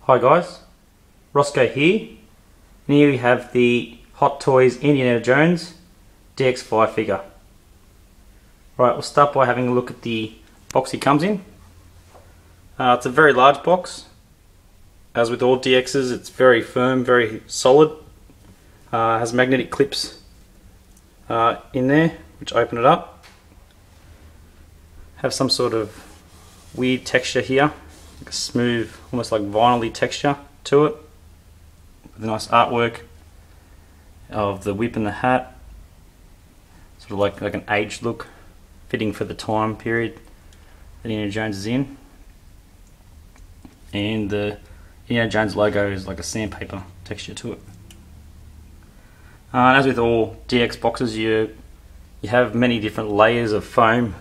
Hi guys, Roscoe here, and here we have the Hot Toys Indiana Jones DX05 figure. Right, we'll start by having a look at the box he comes in. It's a very large box. As with all DXs, it's very firm, very solid. Has magnetic clips in there which open it up. Have some sort of weird texture here, like a smooth, almost like vinyl-y texture to it, with a nice artwork of the whip and the hat, sort of like an aged look, fitting for the time period that Indiana Jones is in. And the Indiana Jones logo is like a sandpaper texture to it. As with all DX boxes, you have many different layers of foam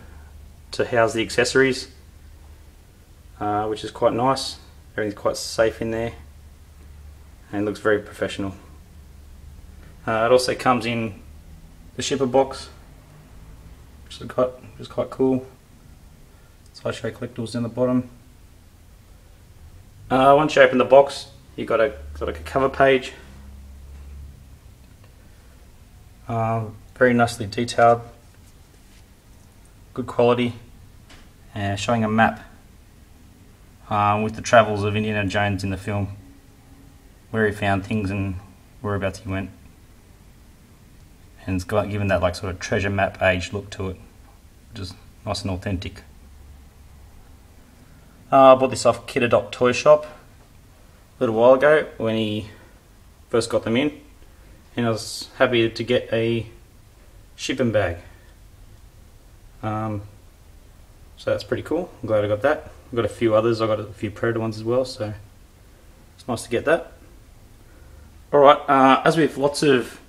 to house the accessories, which is quite nice. Everything's quite safe in there and looks very professional. It also comes in the shipper box, which is quite cool. Sideshow collectibles down the bottom. Once you open the box, you've got like a cover page. Very nicely detailed, good quality, and showing a map with the travels of Indiana Jones in the film, where he found things and whereabouts he went. And it's given that like sort of treasure map age look to it, which is nice and authentic. I bought this off Kid-A-Dot Toy Shop a little while ago when he first got them in, and I was happy to get a shipping bag. So that's pretty cool. I'm glad I got that. I've got a few others. I've got a few Predator ones as well, so it's nice to get that. Alright, as with lots of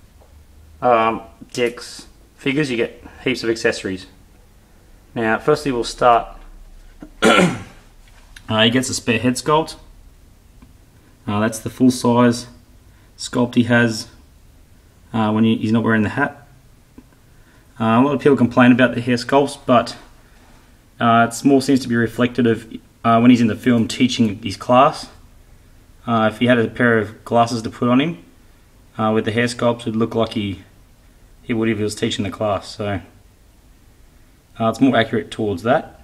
DX figures, you get heaps of accessories. Now, firstly we'll start. He gets a spare head sculpt. That's the full size sculpt he has when he's not wearing the hat. A lot of people complain about the hair sculpts, but it more seems to be reflected of when he's in the film teaching his class. If he had a pair of glasses to put on him, with the hair sculpt, it'd look like he would if he was teaching the class. So it's more accurate towards that.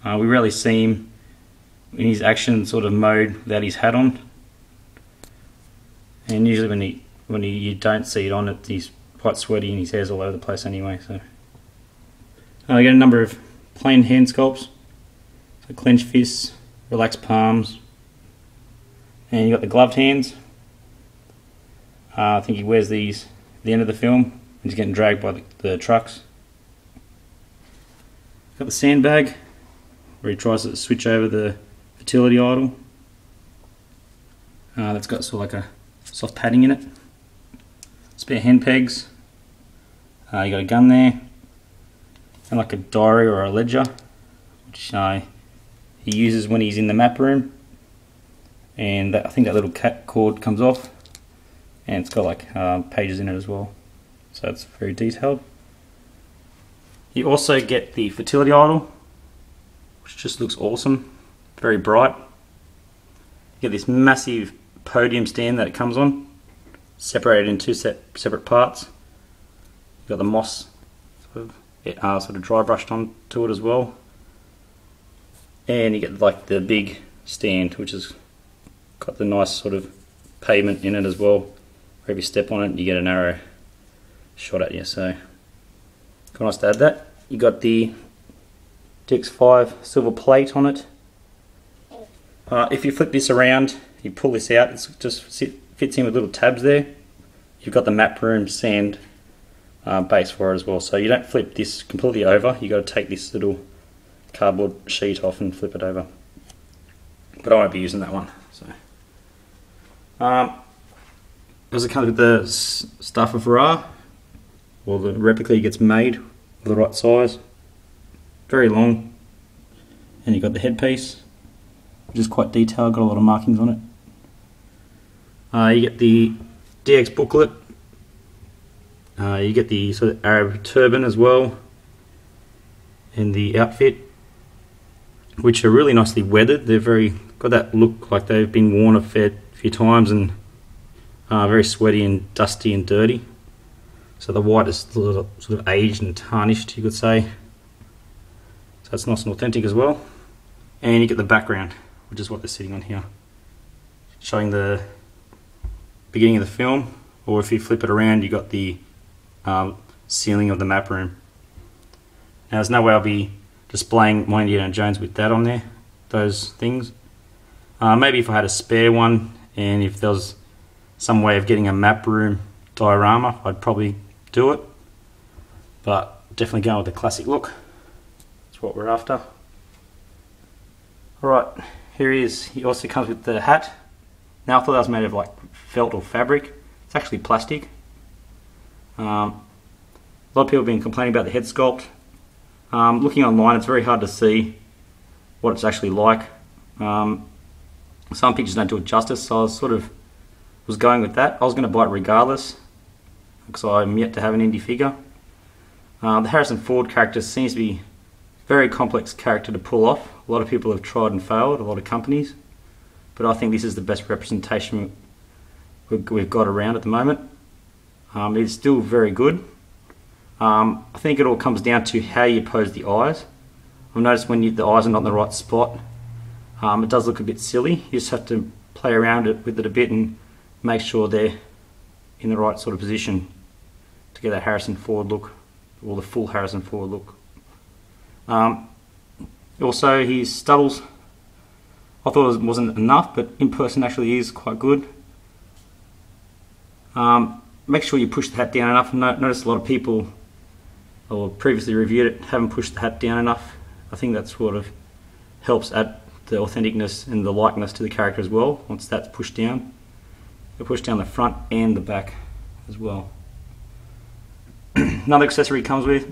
We rarely see him in his action sort of mode without his hat on, and usually when you don't see it on, he's quite sweaty and his hair's all over the place anyway. So I get a number of plain hand sculpts, so clenched fists, relaxed palms, and you got the gloved hands. I think he wears these at the end of the film when he's getting dragged by the trucks. Got the sandbag, where he tries to switch over the fertility idol. That's got sort of like a soft padding in it. Spare hand pegs. You got a gun there, and like a diary or a ledger, which he uses when he's in the map room. And I think that little cat cord comes off, and it's got like pages in it as well, so it's very detailed. You also get the fertility idol, which just looks awesome, very bright. You get this massive podium stand that it comes on, separated in two separate parts. You got the moss sort of dry brushed onto it as well, and you get like the big stand, which has got the nice sort of pavement in it as well, where if you step on it you get an arrow shot at you, so quite nice to add that. You got the DX05 silver plate on it. If you flip this around, you pull this out, it just fits in with little tabs there. You've got the map room sand base for it as well, so you don't flip this completely over, you got to take this little cardboard sheet off and flip it over, but I won't be using that one. So does it come with the stuff of Ra, or the replica gets made with the right size, very long, and you've got the headpiece, which is quite detailed, got a lot of markings on it. You get the DX booklet. You get the sort of Arab turban as well, and the outfit, which are really nicely weathered. They're got got that look like they've been worn a few times and very sweaty and dusty and dirty. So the white is sort of aged and tarnished, you could say. So that's nice and authentic as well. And you get the background, which is what they're sitting on here, showing the beginning of the film. Or if you flip it around, you got the ceiling of the map room. Now there's no way I'll be displaying my Indiana Jones with that on there, those things. Maybe if I had a spare one, and if there was some way of getting a map room diorama, I'd probably do it. But definitely going with the classic look. That's what we're after. Alright, here he is. He also comes with the hat. Now I thought that was made of like felt or fabric. It's actually plastic. A lot of people have been complaining about the head sculpt. Looking online, it's very hard to see what it's actually like. Some pictures don't do it justice, so I was going with that. I was going to buy it regardless, because I'm yet to have an indie figure. The Harrison Ford character seems to be a very complex character to pull off. A lot of people have tried and failed, a lot of companies, but I think this is the best representation we've got around at the moment. It's still very good. I think it all comes down to how you pose the eyes. I've noticed when the eyes are not in the right spot, it does look a bit silly. You just have to play around with it a bit and make sure they're in the right sort of position to get that Harrison Ford look, or the full Harrison Ford look. Also, his stubbles, I thought it wasn't enough, but in person actually is quite good. Make sure you push the hat down enough. Notice a lot of people, or previously reviewed it, haven't pushed the hat down enough. I think that sort of helps add the authenticness and the likeness to the character as well. Once that's pushed down, you push down the front and the back as well. Another accessory he comes with,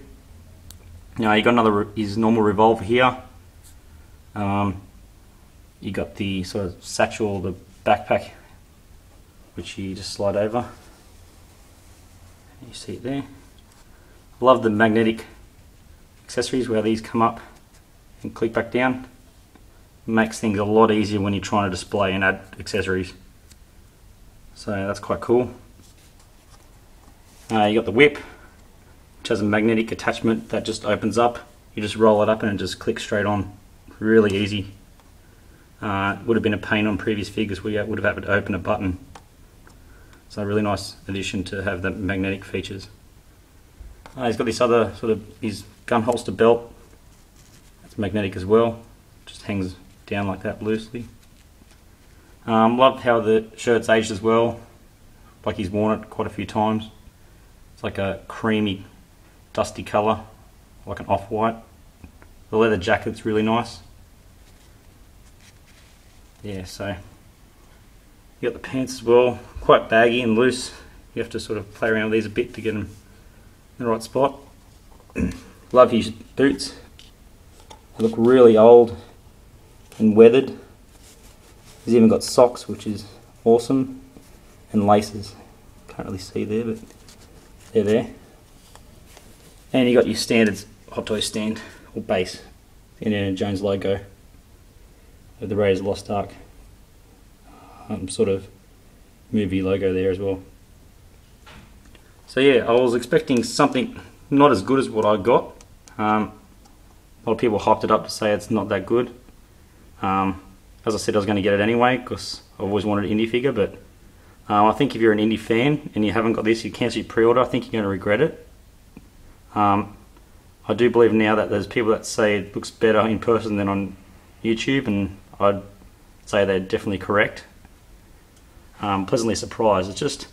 you got his normal revolver here. You got the sort of satchel, the backpack, which you just slide over. You see it there. I love the magnetic accessories where these come up and click back down. It makes things a lot easier when you're trying to display and add accessories. So that's quite cool. You got the whip, which has a magnetic attachment that just opens up. You just roll it up and it just clicks straight on. Really easy. Would have been a pain on previous figures where you would have had to open a button. So a really nice addition to have the magnetic features. He's got this other sort of his gun holster belt. It's magnetic as well. Just hangs down like that loosely. Love how the shirt's aged as well. Like he's worn it quite a few times. It's like a creamy, dusty colour, like an off-white. The leather jacket's really nice. Yeah, so you got the pants as well, quite baggy and loose. You have to sort of play around with these a bit to get them in the right spot. Love his boots. They look really old and weathered. He's even got socks, which is awesome, and laces. Can't really see there, but they're there. And you got your standard Hot Toy stand or base, the Indiana Jones logo with the Raiders of the Lost Ark sort of movie logo there as well. So yeah, I was expecting something not as good as what I got. A lot of people hyped it up to say it's not that good. As I said, I was going to get it anyway because I've always wanted an indie figure, but I think if you're an indie fan and you haven't got this, you cancel your pre-order, I think you're going to regret it. I do believe now that there's people that say it looks better in person than on YouTube, and I'd say they're definitely correct. Pleasantly surprised. It's just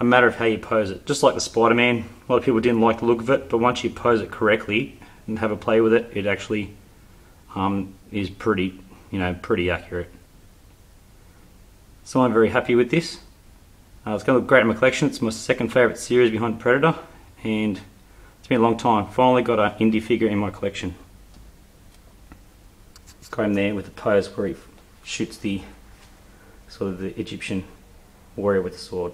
a matter of how you pose it. Just like the Spider-Man, a lot of people didn't like the look of it, but once you pose it correctly and have a play with it, it actually is pretty, pretty accurate. So I'm very happy with this. It's going to look great in my collection. It's my second favourite series behind Predator, and it's been a long time. Finally got an indie figure in my collection. Got him there with the pose where he shoots the sort of the Egyptian warrior with the sword.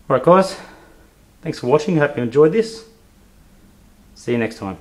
Alright guys, thanks for watching. I hope you enjoyed this. See you next time.